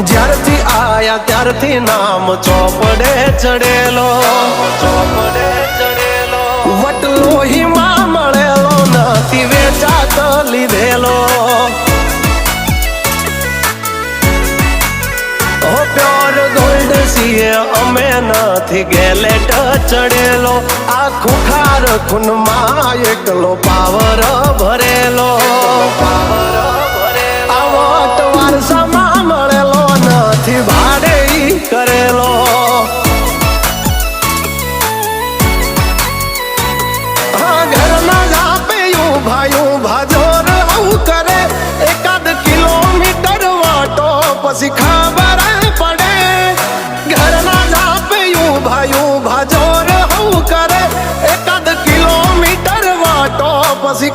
જ્યારથી આયા ત્યારથી નામ ચોપડે ચડેલો, વટલોહીમાં મળેલો નથી વેચાત લીધેલો. પ્યોર ગોલ્ડ સીએ અમે નથી ગેલેટ ચડેલો. આ ખુખાર ખૂનમાં એકલો પાવર ભરેલો. આ વટ વારસામાં મળેલો નથી ભાડે કરેલો. ઘરના જાપે ભાયું ભાજોર આવું કરે. એકાદ કિલોમીટર વાટો પછી ખબર પડે. ઘરના જાપે ભાયું ભાજોર આવું કરે. એકાદ કિલોમીટર વાટો પછી